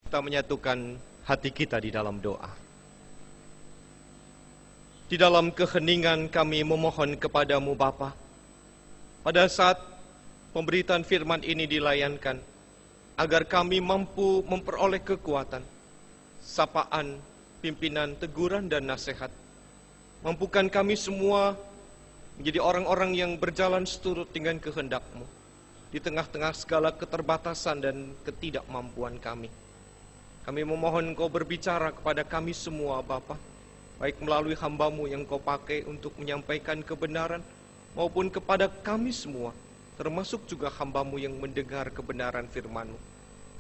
Kita menyatukan hati kita di dalam doa. Di dalam keheningan kami memohon kepadamu Bapa, pada saat pemberitaan firman ini dilayankan, agar kami mampu memperoleh kekuatan, sapaan, pimpinan, teguran, dan nasihat. Mampukan kami semua menjadi orang-orang yang berjalan seturut dengan kehendak-Mu, di tengah-tengah segala keterbatasan dan ketidakmampuan kami. Kami memohon Engkau berbicara kepada kami semua Bapa, baik melalui hamba-Mu yang Engkau pakai untuk menyampaikan kebenaran, maupun kepada kami semua, termasuk juga hamba-Mu yang mendengar kebenaran firman-Mu,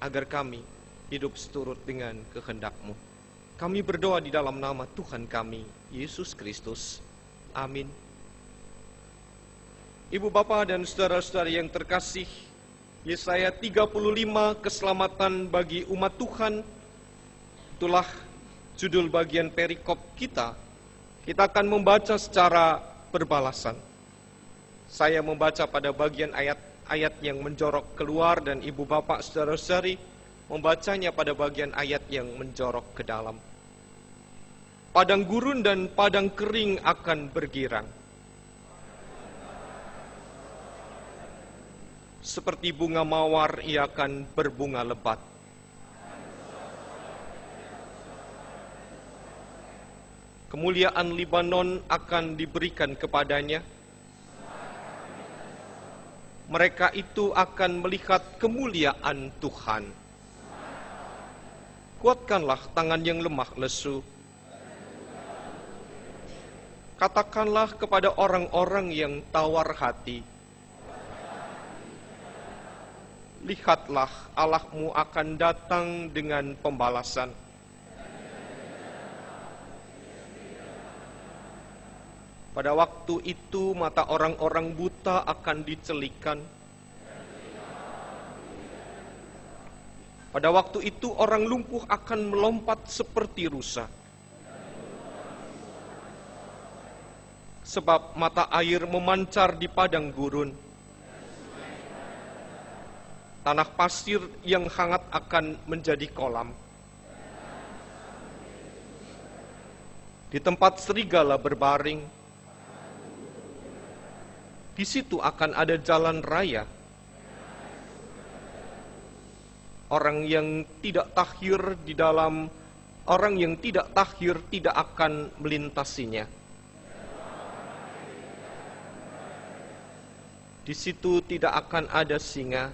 agar kami hidup seturut dengan kehendak-Mu. Kami berdoa di dalam nama Tuhan kami, Yesus Kristus. Amin. Ibu bapa dan saudara-saudari yang terkasih, Yesaya 35, keselamatan bagi umat Tuhan, itulah judul bagian perikop kita. Kita akan membaca secara berbalasan. Saya membaca pada bagian ayat-ayat yang menjorok keluar, dan ibu bapak saudara-saudari membacanya pada bagian ayat yang menjorok ke dalam. Padang gurun dan padang kering akan bergirang. Seperti bunga mawar ia akan berbunga lebat. Kemuliaan Libanon akan diberikan kepadanya. Mereka itu akan melihat kemuliaan Tuhan. Kuatkanlah tangan yang lemah lesu. Katakanlah kepada orang-orang yang tawar hati, lihatlah Allah-Mu akan datang dengan pembalasan. Pada waktu itu mata orang-orang buta akan dicelikan. Pada waktu itu orang lumpuh akan melompat seperti rusa. Sebab mata air memancar di padang gurun. Tanah pasir yang hangat akan menjadi kolam. Di tempat serigala berbaring, di situ akan ada jalan raya. Orang yang tidak takhir di dalam, orang yang tidak takhir tidak akan melintasinya. Di situ tidak akan ada singa.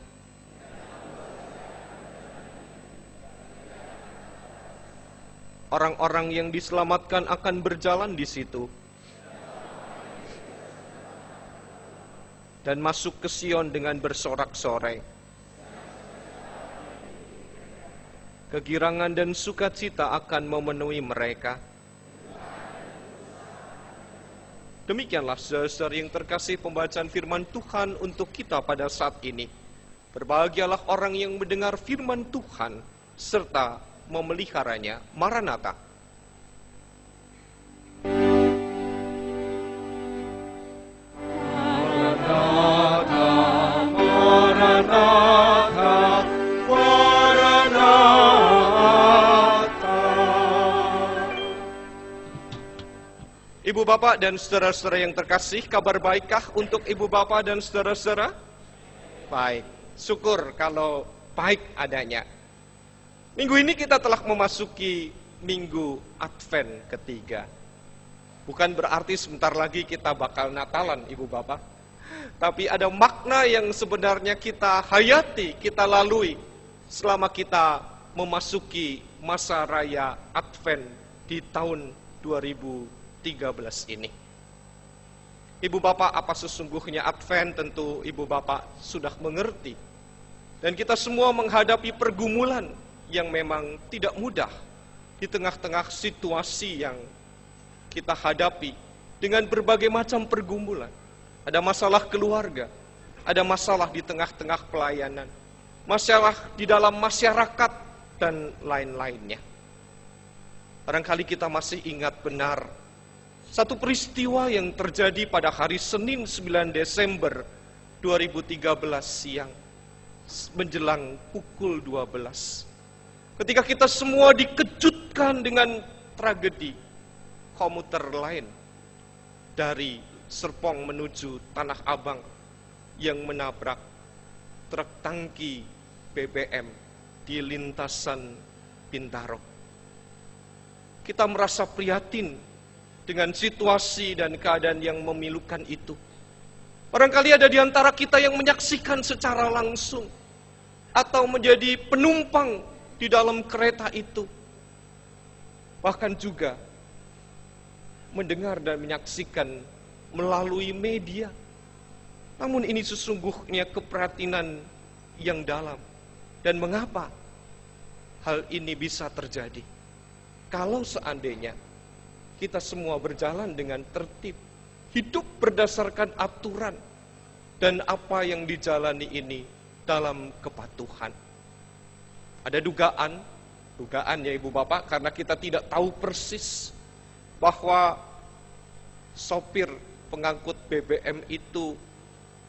Orang-orang yang diselamatkan akan berjalan di situ. Dan masuk ke Sion dengan bersorak-sorai. Kegirangan dan sukacita akan memenuhi mereka. Demikianlah saudara-saudari yang terkasih pembacaan firman Tuhan untuk kita pada saat ini. Berbahagialah orang yang mendengar firman Tuhan serta memeliharanya. Maranatha. Ibu bapak dan saudara-saudara yang terkasih, kabar baikkah untuk ibu bapak dan saudara-saudara? Baik, syukur kalau baik adanya. Minggu ini kita telah memasuki minggu Advent ketiga. Bukan berarti sebentar lagi kita bakal Natalan ibu bapak. Tapi ada makna yang sebenarnya kita hayati, kita lalui selama kita memasuki masa raya Advent di tahun 2013 ini. Ibu bapak, apa sesungguhnya Advent? Tentu ibu bapak sudah mengerti. Dan kita semua menghadapi pergumulan yang memang tidak mudah di tengah-tengah situasi yang kita hadapi dengan berbagai macam pergumulan. Ada masalah keluarga, ada masalah di tengah-tengah pelayanan, masalah di dalam masyarakat, dan lain-lainnya. Barangkali kita masih ingat benar satu peristiwa yang terjadi pada hari Senin 9 Desember 2013 siang menjelang pukul 12. Ketika kita semua dikejutkan dengan tragedi komuter lain dari Serpong menuju Tanah Abang yang menabrak truk tangki BBM di lintasan Bintaro. Kita merasa prihatin dengan situasi dan keadaan yang memilukan itu. Barangkali ada di antara kita yang menyaksikan secara langsung atau menjadi penumpang di dalam kereta itu. Bahkan juga mendengar dan menyaksikan melalui media. Namun ini sesungguhnya keprihatinan yang dalam. Dan mengapa hal ini bisa terjadi? Kalau seandainya kita semua berjalan dengan tertib, hidup berdasarkan aturan, dan apa yang dijalani ini dalam kepatuhan. Ada dugaan ya Ibu Bapak, karena kita tidak tahu persis bahwa sopir pengangkut BBM itu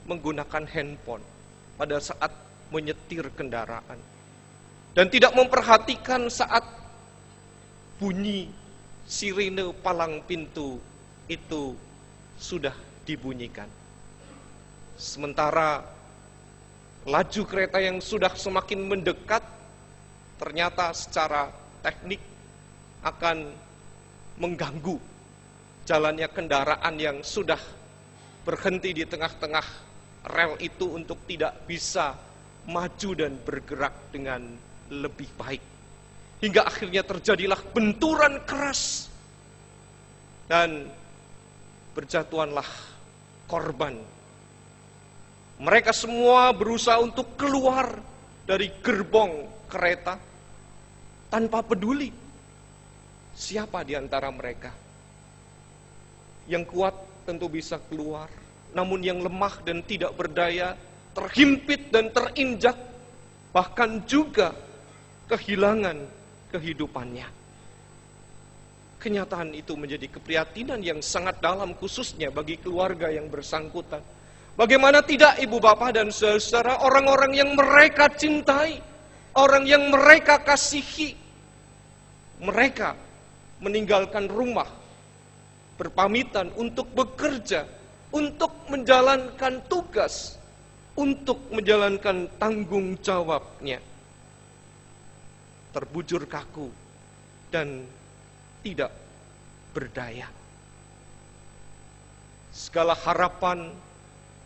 menggunakan handphone pada saat menyetir kendaraan. Dan tidak memperhatikan saat bunyi sirine palang pintu itu sudah dibunyikan. Sementara laju kereta yang sudah semakin mendekat, ternyata secara teknik akan mengganggu jalannya kendaraan yang sudah berhenti di tengah-tengah rel itu untuk tidak bisa maju dan bergerak dengan lebih baik. Hingga akhirnya terjadilah benturan keras dan berjatuhanlah korban. Mereka semua berusaha untuk keluar dari gerbong kereta tanpa peduli siapa di antara mereka. Yang kuat tentu bisa keluar, namun yang lemah dan tidak berdaya terhimpit dan terinjak, bahkan juga kehilangan kehidupannya. Kenyataan itu menjadi keprihatinan yang sangat dalam, khususnya bagi keluarga yang bersangkutan. Bagaimana tidak Ibu Bapak dan saudara, orang-orang yang mereka cintai, orang yang mereka kasihi, mereka meninggalkan rumah, berpamitan untuk bekerja, untuk menjalankan tugas, untuk menjalankan tanggung jawabnya. Terbujur kaku dan tidak berdaya. Segala harapan,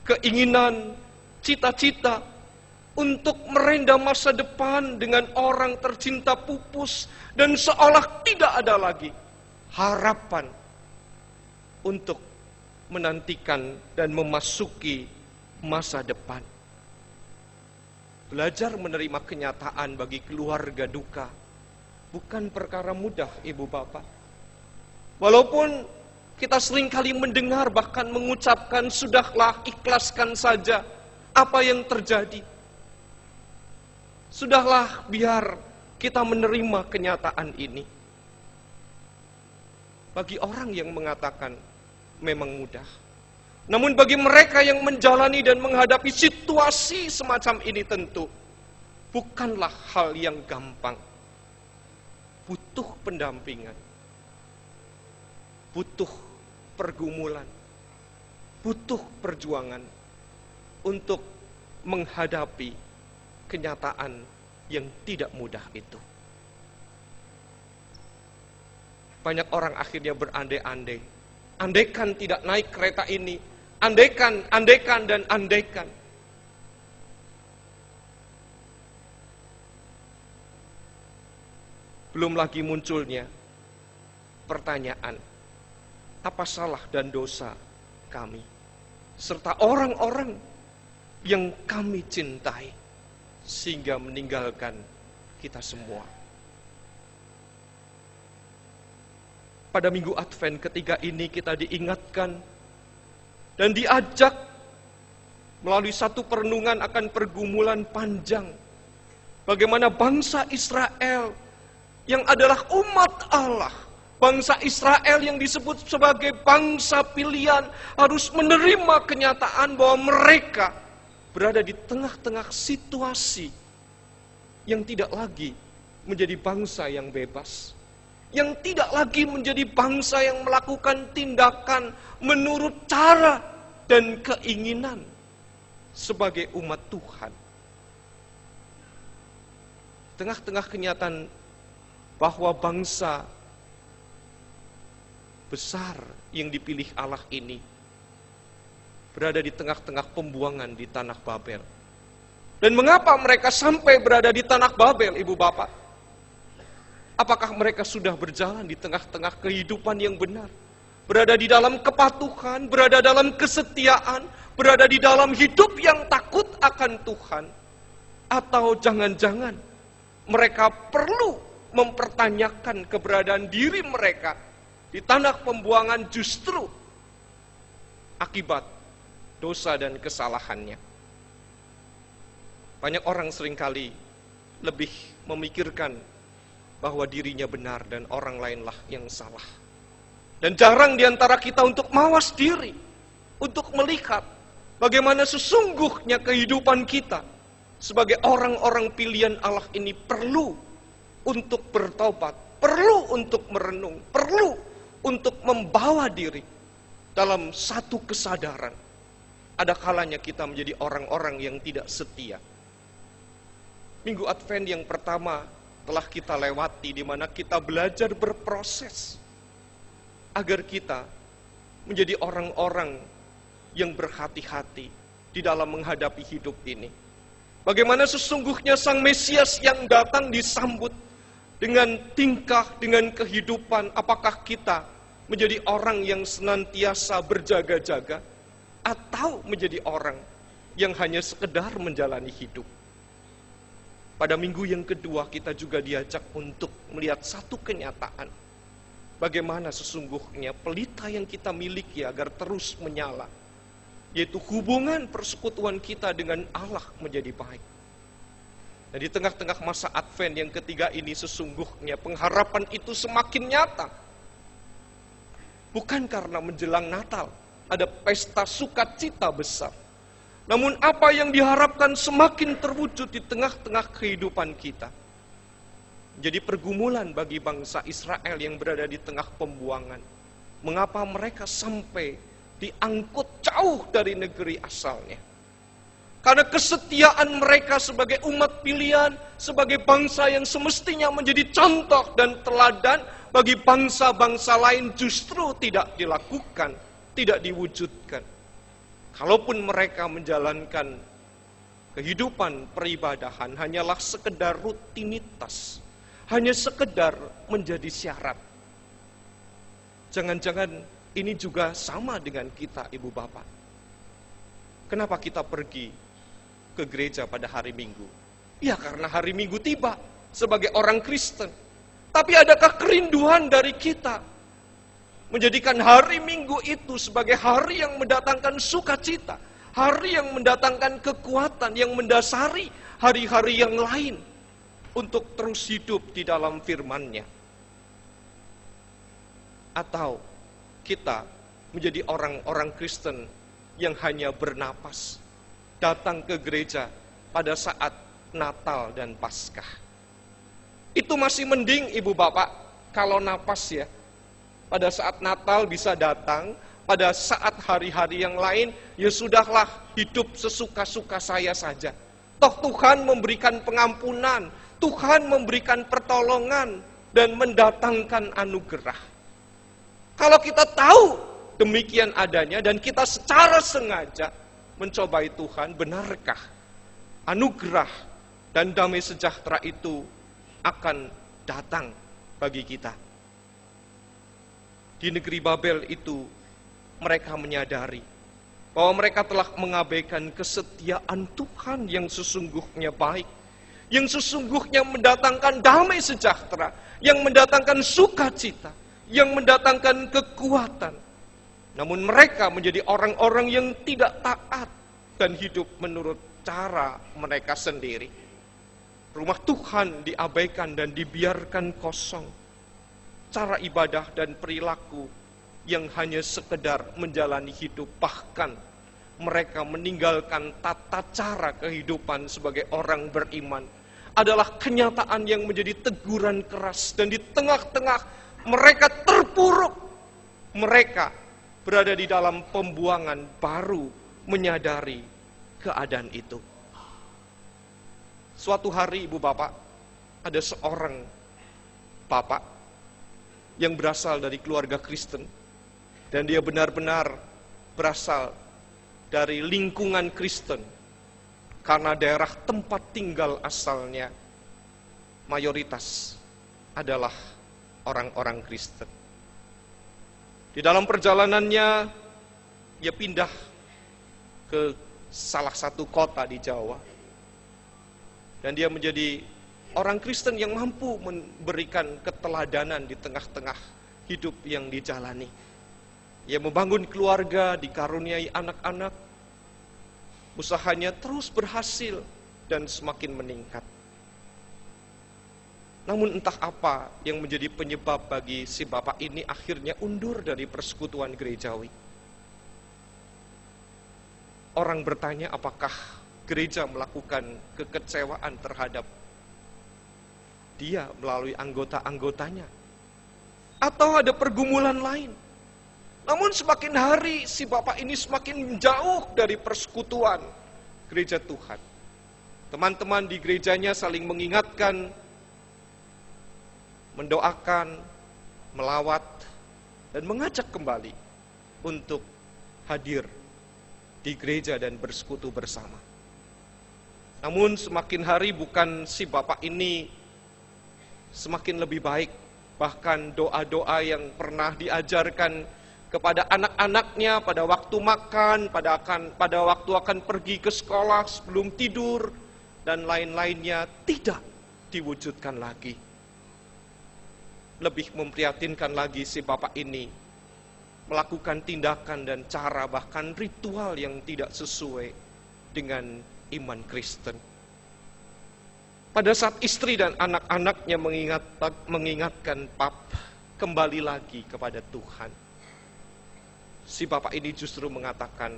keinginan, cita-cita untuk merendam masa depan dengan orang tercinta pupus dan seolah tidak ada lagi harapan untuk menantikan dan memasuki masa depan. Belajar menerima kenyataan bagi keluarga duka bukan perkara mudah, Ibu Bapak. Walaupun kita seringkali mendengar bahkan mengucapkan, sudahlah ikhlaskan saja apa yang terjadi. Sudahlah biar kita menerima kenyataan ini. Bagi orang yang mengatakan memang mudah. Namun bagi mereka yang menjalani dan menghadapi situasi semacam ini tentu bukanlah hal yang gampang. Butuh pendampingan, butuh pergumulan, butuh perjuangan untuk menghadapi kenyataan yang tidak mudah itu. Banyak orang akhirnya berandai-andai. Andaikan tidak naik kereta ini, andaikan, dan andaikan. Belum lagi munculnya pertanyaan, apa salah dan dosa kami, serta orang-orang yang kami cintai, sehingga meninggalkan kita semua. Pada minggu Advent ketiga ini kita diingatkan dan diajak melalui satu perenungan akan pergumulan panjang. Bagaimana bangsa Israel yang adalah umat Allah, bangsa Israel yang disebut sebagai bangsa pilihan, harus menerima kenyataan bahwa mereka berada di tengah-tengah situasi yang tidak lagi menjadi bangsa yang bebas. Yang tidak lagi menjadi bangsa yang melakukan tindakan menurut cara dan keinginan sebagai umat Tuhan. Tengah-tengah kenyataan bahwa bangsa besar yang dipilih Allah ini berada di tengah-tengah pembuangan di tanah Babel. Dan mengapa mereka sampai berada di tanah Babel, Ibu Bapak? Apakah mereka sudah berjalan di tengah-tengah kehidupan yang benar? Berada di dalam kepatuhan, berada dalam kesetiaan, berada di dalam hidup yang takut akan Tuhan? Atau jangan-jangan mereka perlu mempertanyakan keberadaan diri mereka di tanah pembuangan justru akibat dosa dan kesalahannya? Banyak orang seringkali lebih memikirkan bahwa dirinya benar dan orang lainlah yang salah. Dan jarang diantara kita untuk mawas diri, untuk melihat bagaimana sesungguhnya kehidupan kita sebagai orang-orang pilihan Allah ini perlu untuk bertobat, perlu untuk merenung, perlu untuk membawa diri dalam satu kesadaran. Ada kalanya kita menjadi orang-orang yang tidak setia. Minggu Advent yang pertama telah kita lewati, di mana kita belajar berproses agar kita menjadi orang-orang yang berhati-hati di dalam menghadapi hidup ini. Bagaimana sesungguhnya Sang Mesias yang datang disambut dengan tingkah, dengan kehidupan. Apakah kita menjadi orang yang senantiasa berjaga-jaga, atau menjadi orang yang hanya sekedar menjalani hidup? Pada minggu yang kedua kita juga diajak untuk melihat satu kenyataan. Bagaimana sesungguhnya pelita yang kita miliki agar terus menyala. Yaitu hubungan persekutuan kita dengan Allah menjadi baik. Dan di tengah-tengah masa Advent yang ketiga ini sesungguhnya pengharapan itu semakin nyata. Bukan karena menjelang Natal ada pesta sukacita besar. Namun apa yang diharapkan semakin terwujud di tengah-tengah kehidupan kita. Jadi pergumulan bagi bangsa Israel yang berada di tengah pembuangan. Mengapa mereka sampai diangkut jauh dari negeri asalnya? Karena kesetiaan mereka sebagai umat pilihan, sebagai bangsa yang semestinya menjadi contoh dan teladan bagi bangsa-bangsa lain justru tidak dilakukan, tidak diwujudkan. Kalaupun mereka menjalankan kehidupan peribadahan hanyalah sekedar rutinitas, hanya sekedar menjadi syarat. Jangan-jangan ini juga sama dengan kita, Ibu Bapak. Kenapa kita pergi ke gereja pada hari Minggu? Ya karena hari Minggu tiba sebagai orang Kristen. Tapi adakah kerinduan dari kita menjadikan hari Minggu itu sebagai hari yang mendatangkan sukacita, hari yang mendatangkan kekuatan, yang mendasari hari-hari yang lain untuk terus hidup di dalam firman-Nya? Atau kita menjadi orang-orang Kristen yang hanya bernapas, datang ke gereja pada saat Natal dan Paskah? Itu masih mending, Ibu Bapak, kalau napas ya. Pada saat Natal bisa datang, pada saat hari-hari yang lain, ya sudahlah hidup sesuka-suka saya saja. Toh Tuhan memberikan pengampunan, Tuhan memberikan pertolongan, dan mendatangkan anugerah. Kalau kita tahu demikian adanya, dan kita secara sengaja mencobai Tuhan, benarkah anugerah dan damai sejahtera itu akan datang bagi kita? Di negeri Babel itu, mereka menyadari bahwa mereka telah mengabaikan kesetiaan Tuhan yang sesungguhnya baik, yang sesungguhnya mendatangkan damai sejahtera, yang mendatangkan sukacita, yang mendatangkan kekuatan. Namun mereka menjadi orang-orang yang tidak taat dan hidup menurut cara mereka sendiri. Rumah Tuhan diabaikan dan dibiarkan kosong. Cara ibadah dan perilaku yang hanya sekedar menjalani hidup, bahkan mereka meninggalkan tata cara kehidupan sebagai orang beriman. adalah kenyataan yang menjadi teguran keras. Dan di tengah-tengah mereka terpuruk, mereka berada di dalam pembuangan baru menyadari keadaan itu. Suatu hari ibu bapak, ada seorang bapak yang berasal dari keluarga Kristen. Dan dia benar-benar berasal dari lingkungan Kristen. Karena daerah tempat tinggal asalnya mayoritas adalah orang-orang Kristen. Di dalam perjalanannya, ia pindah ke salah satu kota di Jawa. Dan dia menjadi orang Kristen yang mampu memberikan keteladanan di tengah-tengah hidup yang dijalani. Ia membangun keluarga, dikaruniai anak-anak. Usahanya terus berhasil dan semakin meningkat. Namun entah apa yang menjadi penyebab bagi si bapak ini akhirnya undur dari persekutuan gerejawi. Orang bertanya apakah gereja melakukan kekecewaan terhadap dia melalui anggota-anggotanya, atau ada pergumulan lain. Namun semakin hari si bapak ini semakin jauh dari persekutuan gereja Tuhan. Teman-teman di gerejanya saling mengingatkan, mendoakan, melawat, dan mengajak kembali untuk hadir di gereja dan bersekutu bersama. Namun semakin hari bukan si bapak ini semakin lebih baik. Bahkan doa-doa yang pernah diajarkan kepada anak-anaknya pada waktu makan, pada waktu akan pergi ke sekolah, sebelum tidur, dan lain-lainnya tidak diwujudkan lagi. Lebih memprihatinkan lagi si bapak ini melakukan tindakan dan cara bahkan ritual yang tidak sesuai dengan iman Kristen. Pada saat istri dan anak-anaknya mengingatkan pap kembali lagi kepada Tuhan, si bapak ini justru mengatakan,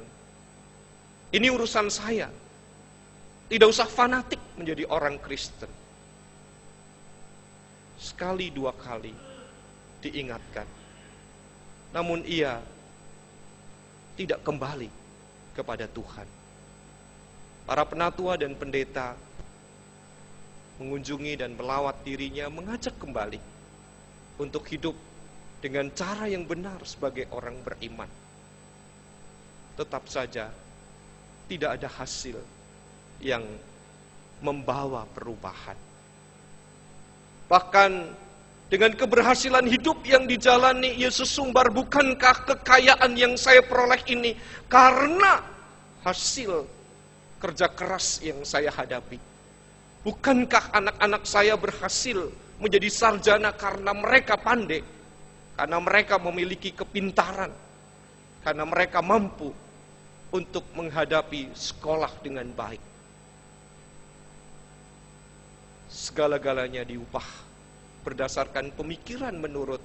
ini urusan saya. Tidak usah fanatik menjadi orang Kristen. Sekali dua kali diingatkan. Namun ia tidak kembali kepada Tuhan. Para penatua dan pendeta mengunjungi dan melawat dirinya, mengajak kembali untuk hidup dengan cara yang benar sebagai orang beriman. Tetap saja tidak ada hasil yang membawa perubahan. Bahkan dengan keberhasilan hidup yang dijalani, ia sesumbar, bukankah kekayaan yang saya peroleh ini karena hasil kerja keras yang saya hadapi? Bukankah anak-anak saya berhasil menjadi sarjana karena mereka pandai, karena mereka memiliki kepintaran, karena mereka mampu untuk menghadapi sekolah dengan baik? Segala-galanya diubah berdasarkan pemikiran menurut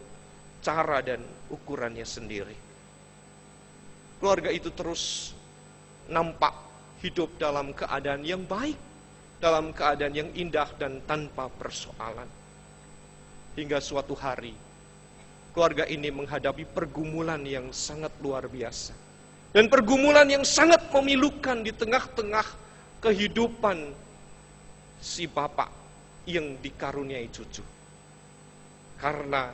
cara dan ukurannya sendiri. Keluarga itu terus nampak hidup dalam keadaan yang baik, dalam keadaan yang indah dan tanpa persoalan. Hingga suatu hari, keluarga ini menghadapi pergumulan yang sangat luar biasa. Dan pergumulan yang sangat memilukan di tengah-tengah kehidupan si bapak yang dikaruniai cucu. Karena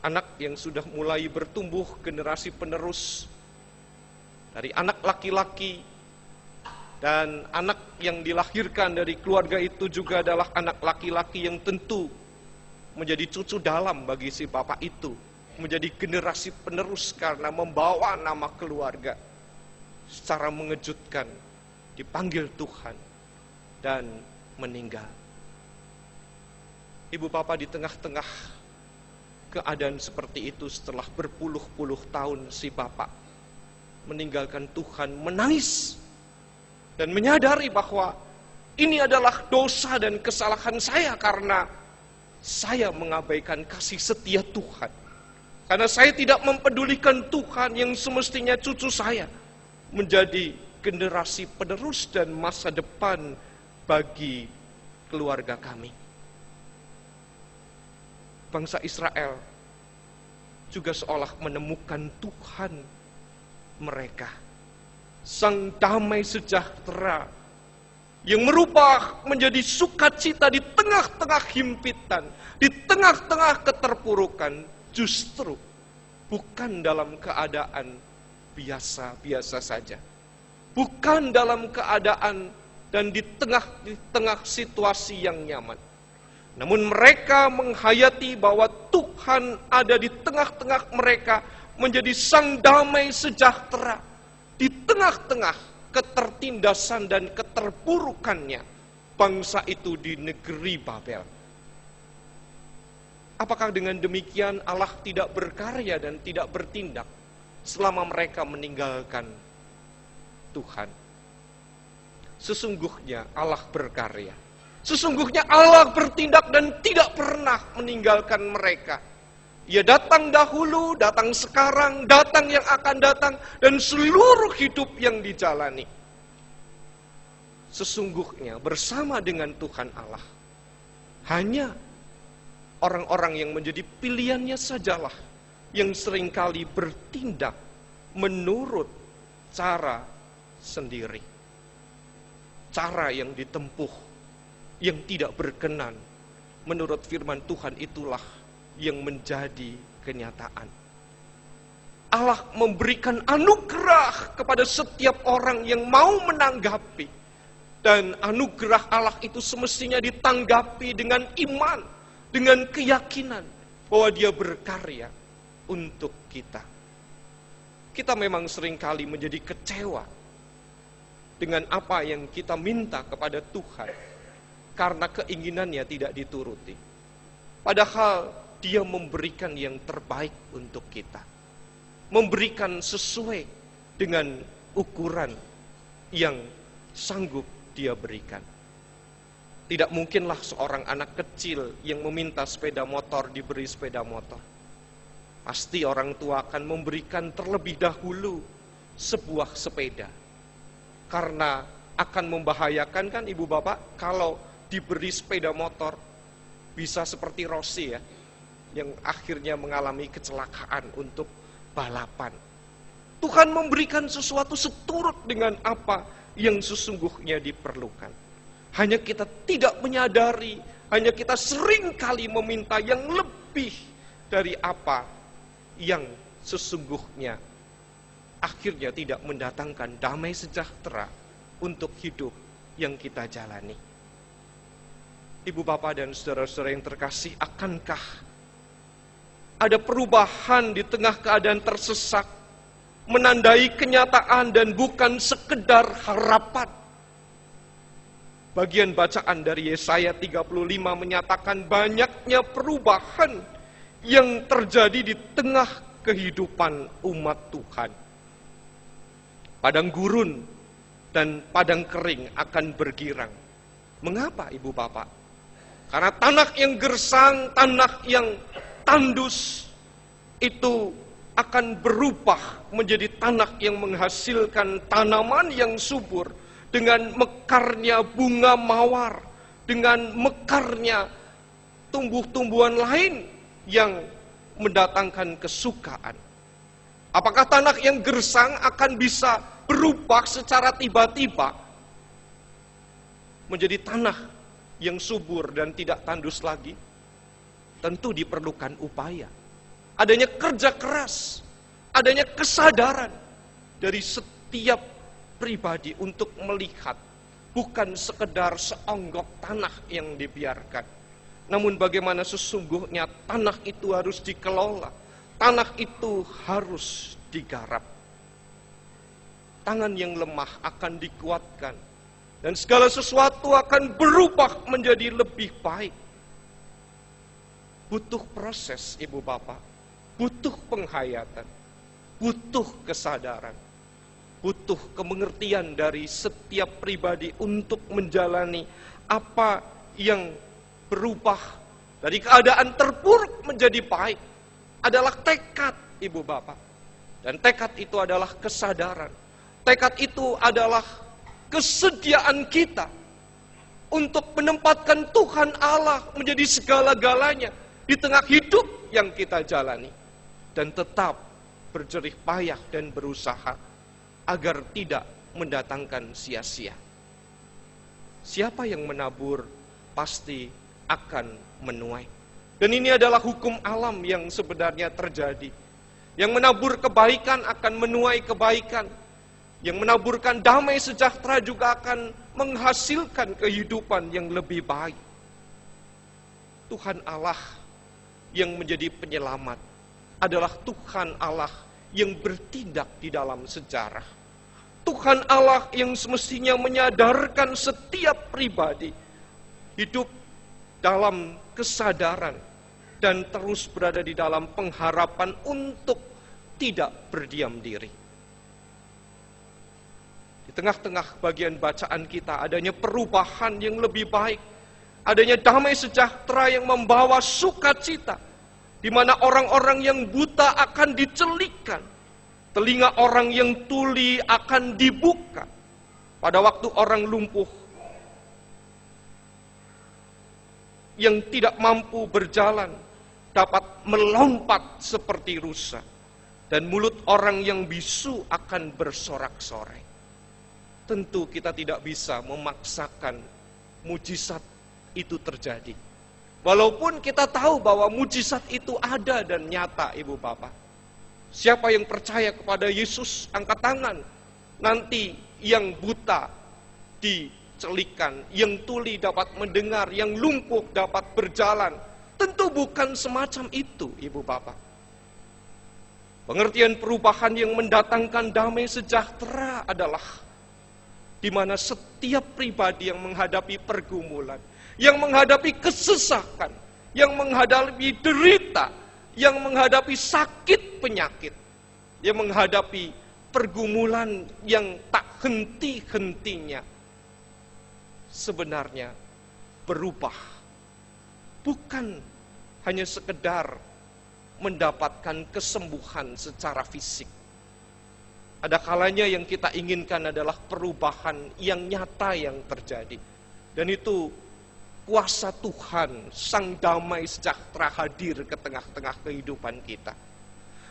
anak yang sudah mulai bertumbuh, generasi penerus dari anak laki-laki, dan anak yang dilahirkan dari keluarga itu juga adalah anak laki-laki yang tentu menjadi cucu dalam bagi si bapak itu, menjadi generasi penerus karena membawa nama keluarga. Secara mengejutkan dipanggil Tuhan dan meninggal. Ibu bapak di tengah-tengah keadaan seperti itu, setelah berpuluh-puluh tahun si bapak meninggalkan Tuhan, menangis dan menyadari bahwa ini adalah dosa dan kesalahan saya karena saya mengabaikan kasih setia Tuhan. Karena saya tidak mempedulikan Tuhan yang semestinya cucu saya menjadi generasi penerus dan masa depan bagi keluarga kami. Bangsa Israel juga seolah menemukan Tuhan mereka, Sang Damai Sejahtera, yang merubah menjadi sukacita di tengah-tengah himpitan, di tengah-tengah keterpurukan, justru bukan dalam keadaan biasa-biasa saja. Bukan dalam keadaan dan di tengah situasi yang nyaman. Namun mereka menghayati bahwa Tuhan ada di tengah-tengah mereka, menjadi Sang Damai Sejahtera di tengah-tengah ketertindasan dan keterpurukannya bangsa itu di negeri Babel. Apakah dengan demikian Allah tidak berkarya dan tidak bertindak selama mereka meninggalkan Tuhan? Sesungguhnya Allah berkarya. Sesungguhnya Allah bertindak dan tidak pernah meninggalkan mereka. Ia datang dahulu, datang sekarang, datang yang akan datang, dan seluruh hidup yang dijalani. Sesungguhnya bersama dengan Tuhan Allah, hanya orang-orang yang menjadi pilihannya sajalah yang seringkali bertindak menurut cara sendiri. Cara yang ditempuh, yang tidak berkenan menurut firman Tuhan itulah yang menjadi kenyataan. Allah memberikan anugerah kepada setiap orang yang mau menanggapi. Dan anugerah Allah itu semestinya ditanggapi dengan iman, dengan keyakinan bahwa Dia berkarya untuk kita. Kita memang seringkali menjadi kecewa dengan apa yang kita minta kepada Tuhan karena keinginannya tidak dituruti. Padahal Dia memberikan yang terbaik untuk kita. Memberikan sesuai dengan ukuran yang sanggup Dia berikan. Tidak mungkinlah seorang anak kecil yang meminta sepeda motor diberi sepeda motor. Pasti orang tua akan memberikan terlebih dahulu sebuah sepeda. Karena akan membahayakan kan ibu bapak kalau diberi sepeda motor bisa seperti Rossi ya, yang akhirnya mengalami kecelakaan untuk balapan. Tuhan memberikan sesuatu seturut dengan apa yang sesungguhnya diperlukan. Hanya kita tidak menyadari, hanya kita seringkali meminta yang lebih dari apa yang sesungguhnya akhirnya tidak mendatangkan damai sejahtera untuk hidup yang kita jalani. Ibu bapak dan saudara-saudara yang terkasih, akankah ada perubahan di tengah keadaan tersesak, menandai kenyataan dan bukan sekedar harapan? Bagian bacaan dari Yesaya 35 menyatakan banyaknya perubahan yang terjadi di tengah kehidupan umat Tuhan. Padang gurun dan padang kering akan bergirang. Mengapa ibu bapak? Karena tanah yang gersang, tanah yang tandus itu akan berubah menjadi tanah yang menghasilkan tanaman yang subur, dengan mekarnya bunga mawar, dengan mekarnya tumbuh-tumbuhan lain yang mendatangkan kesukaan. Apakah tanah yang gersang akan bisa berubah secara tiba-tiba menjadi tanah yang subur dan tidak tandus lagi? Tentu diperlukan upaya. Adanya kerja keras, adanya kesadaran dari setiap pribadi untuk melihat bukan sekedar seonggok tanah yang dibiarkan, namun bagaimana sesungguhnya tanah itu harus dikelola, tanah itu harus digarap. Tangan yang lemah akan dikuatkan dan segala sesuatu akan berubah menjadi lebih baik. Butuh proses ibu bapak, butuh penghayatan, butuh kesadaran, butuh kemengertian dari setiap pribadi untuk menjalani apa yang berubah dari keadaan terpuruk menjadi baik. Adalah tekad ibu bapak. Dan tekad itu adalah kesadaran. Tekad itu adalah kesediaan kita untuk menempatkan Tuhan Allah menjadi segala-galanya di tengah hidup yang kita jalani. Dan tetap berjerih payah dan berusaha agar tidak mendatangkan sia-sia. Siapa yang menabur pasti akan menuai. Dan ini adalah hukum alam yang sebenarnya terjadi. Yang menabur kebaikan akan menuai kebaikan. Yang menaburkan damai sejahtera juga akan menghasilkan kehidupan yang lebih baik. Tuhan Allah yang menjadi penyelamat adalah Tuhan Allah yang bertindak di dalam sejarah. Tuhan Allah yang semestinya menyadarkan setiap pribadi hidup dalam kesadaran dan terus berada di dalam pengharapan untuk tidak berdiam diri. Di tengah-tengah bagian bacaan kita adanya perubahan yang lebih baik, adanya damai sejahtera yang membawa sukacita, di mana orang-orang yang buta akan dicelikan, telinga orang yang tuli akan dibuka. Pada waktu orang lumpuh yang tidak mampu berjalan dapat melompat seperti rusa, dan mulut orang yang bisu akan bersorak-sorai. Tentu kita tidak bisa memaksakan mujizat itu terjadi. Walaupun kita tahu bahwa mujizat itu ada dan nyata, Ibu Bapak. Siapa yang percaya kepada Yesus, angkat tangan. Nanti yang buta dicelikan, yang tuli dapat mendengar, yang lumpuh dapat berjalan. Tentu bukan semacam itu, Ibu Bapak. Pengertian perubahan yang mendatangkan damai sejahtera adalah di mana setiap pribadi yang menghadapi pergumulan, yang menghadapi kesesakan, yang menghadapi derita, yang menghadapi sakit penyakit, yang menghadapi pergumulan yang tak henti-hentinya, sebenarnya berubah. Bukan hanya sekedar mendapatkan kesembuhan secara fisik. Ada kalanya yang kita inginkan adalah perubahan yang nyata yang terjadi. Dan itu kuasa Tuhan, Sang Damai Sejahtera hadir ke tengah-tengah kehidupan kita.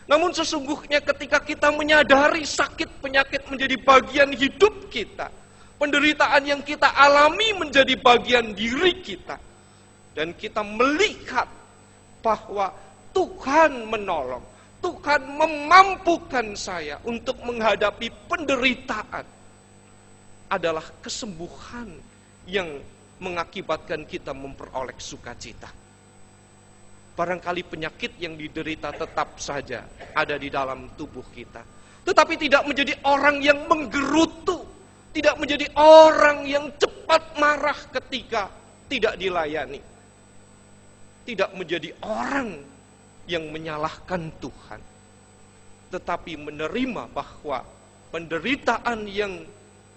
Namun sesungguhnya ketika kita menyadari sakit penyakit menjadi bagian hidup kita, penderitaan yang kita alami menjadi bagian diri kita, dan kita melihat bahwa Tuhan menolong, Tuhan memampukan saya untuk menghadapi penderitaan, adalah kesembuhan yang mengakibatkan kita memperoleh sukacita. Barangkali penyakit yang diderita tetap saja ada di dalam tubuh kita, tetapi tidak menjadi orang yang menggerutu, tidak menjadi orang yang cepat marah ketika tidak dilayani, tidak menjadi orang yang menyalahkan Tuhan, tetapi menerima bahwa penderitaan yang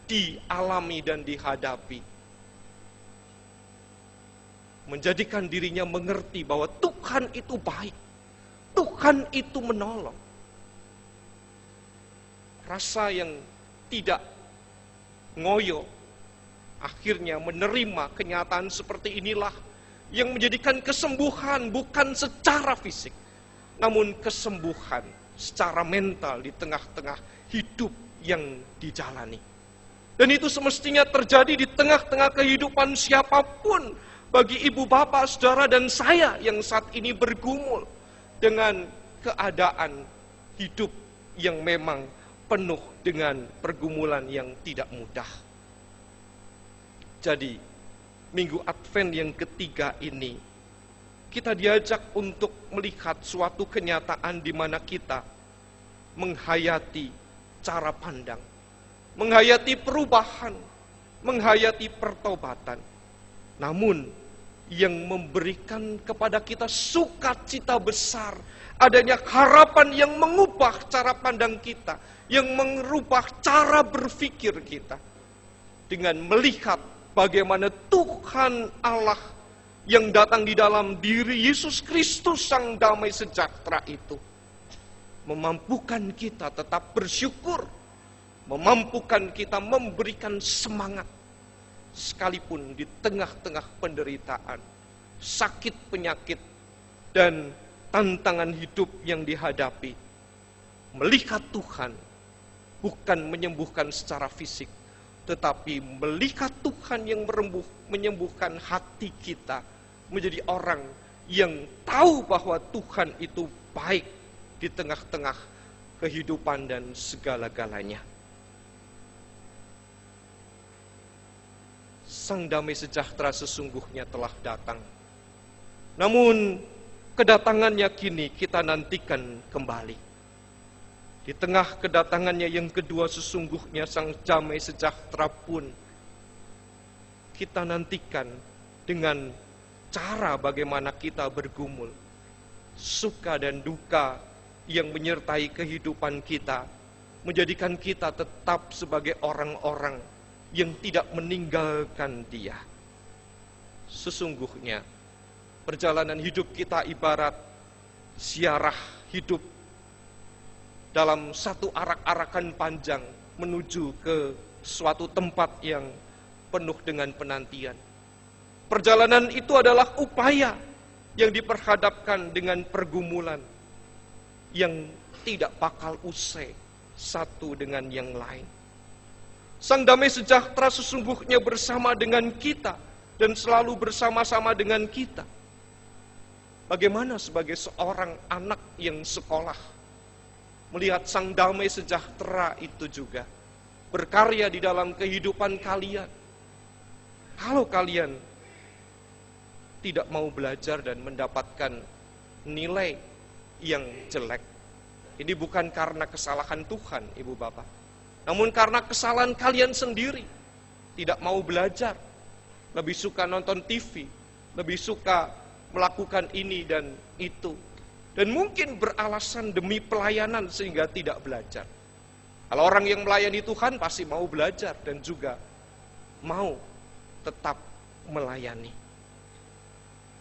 dialami dan dihadapi menjadikan dirinya mengerti bahwa Tuhan itu baik, Tuhan itu menolong. Rasa yang tidak ngoyo akhirnya menerima kenyataan seperti inilah yang menjadikan kesembuhan bukan secara fisik, namun kesembuhan secara mental di tengah-tengah hidup yang dijalani. Dan itu semestinya terjadi di tengah-tengah kehidupan siapapun, bagi ibu bapak, saudara dan saya yang saat ini bergumul dengan keadaan hidup yang memang penuh dengan pergumulan yang tidak mudah. Jadi Minggu Advent yang ketiga ini, kita diajak untuk melihat suatu kenyataan di mana kita menghayati cara pandang, menghayati perubahan, menghayati pertobatan. Namun, yang memberikan kepada kita sukacita besar, adanya harapan yang mengubah cara pandang kita, yang mengubah cara berpikir kita, dengan melihat bagaimana Tuhan Allah yang datang di dalam diri Yesus Kristus Sang Damai Sejahtera itu memampukan kita tetap bersyukur, memampukan kita memberikan semangat sekalipun di tengah-tengah penderitaan, sakit penyakit, dan tantangan hidup yang dihadapi, melihat Tuhan bukan menyembuhkan secara fisik, tetapi melihat Tuhan yang menyembuhkan hati kita, menjadi orang yang tahu bahwa Tuhan itu baik di tengah-tengah kehidupan dan segala-galanya. Sang damai sejahtera sesungguhnya telah datang. Namun kedatangannya kini kita nantikan kembali. Di tengah kedatangannya yang kedua sesungguhnya sang damai sejahtera pun kita nantikan dengan cara bagaimana kita bergumul. Suka dan duka yang menyertai kehidupan kita menjadikan kita tetap sebagai orang-orang yang tidak meninggalkan Dia. Sesungguhnya perjalanan hidup kita ibarat ziarah hidup dalam satu arak-arakan panjang menuju ke suatu tempat yang penuh dengan penantian. Perjalanan itu adalah upaya yang diperhadapkan dengan pergumulan yang tidak bakal usai satu dengan yang lain. Sang damai sejahtera sesungguhnya bersama dengan kita dan selalu bersama-sama dengan kita. Bagaimana sebagai seorang anak yang sekolah melihat sang damai sejahtera itu juga berkarya di dalam kehidupan kalian? Kalau kalian tidak mau belajar dan mendapatkan nilai yang jelek, ini bukan karena kesalahan Tuhan, Ibu Bapak, namun karena kesalahan kalian sendiri. Tidak mau belajar, lebih suka nonton TV, lebih suka melakukan ini dan itu, dan mungkin beralasan demi pelayanan sehingga tidak belajar. Kalau orang yang melayani Tuhan pasti mau belajar dan juga mau tetap melayani.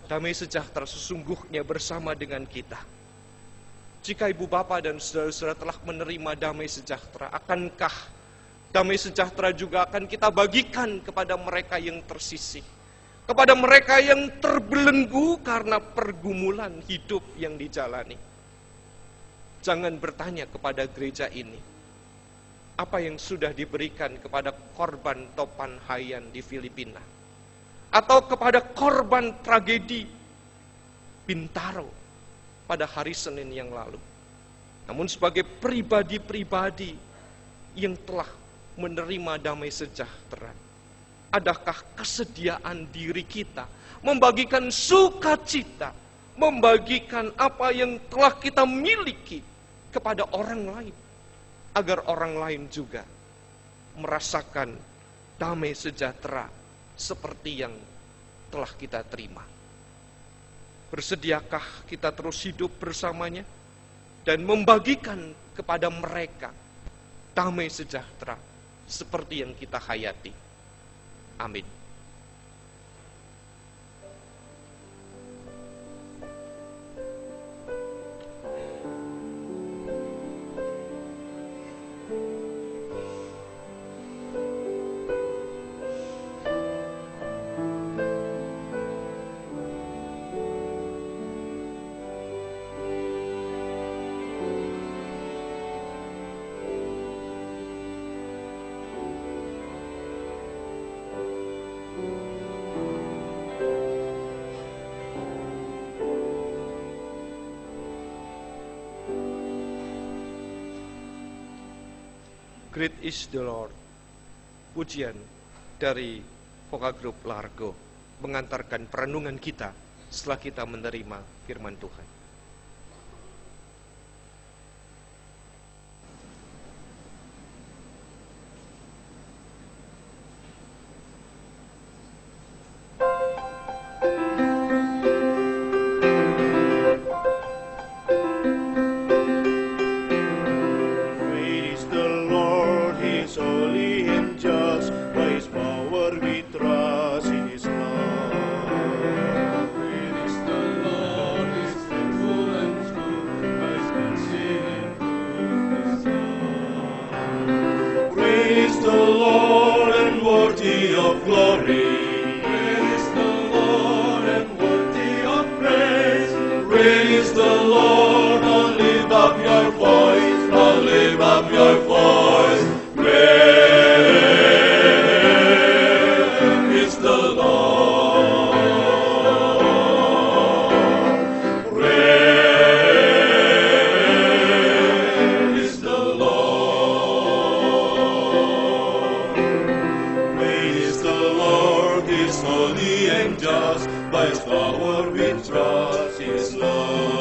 Damai sejahtera sesungguhnya bersama dengan kita. Jika ibu bapa dan saudara-saudara telah menerima damai sejahtera, akankah damai sejahtera juga akan kita bagikan kepada mereka yang tersisih, kepada mereka yang terbelenggu karena pergumulan hidup yang dijalani? Jangan bertanya kepada gereja ini, apa yang sudah diberikan kepada korban topan Haiyan di Filipina, atau kepada korban tragedi Bintaro pada hari Senin yang lalu. Namun sebagai pribadi-pribadi yang telah menerima damai sejahtera, adakah kesediaan diri kita membagikan sukacita, membagikan apa yang telah kita miliki kepada orang lain, agar orang lain juga merasakan damai sejahtera seperti yang telah kita terima? Bersediakah kita terus hidup bersamanya dan membagikan kepada mereka damai sejahtera seperti yang kita hayati? Amin. Great is the Lord. Pujian dari Vokal Grup Largo mengantarkan perenungan kita setelah kita menerima firman Tuhan. worthy of glory. Praise the Lord and worthy of praise. Praise the Lord, now lift up your voice, now lift up your voice. Praise the Lord. Praise the Lord. Praise the Lord, He is holy and just, by His power we trust His love.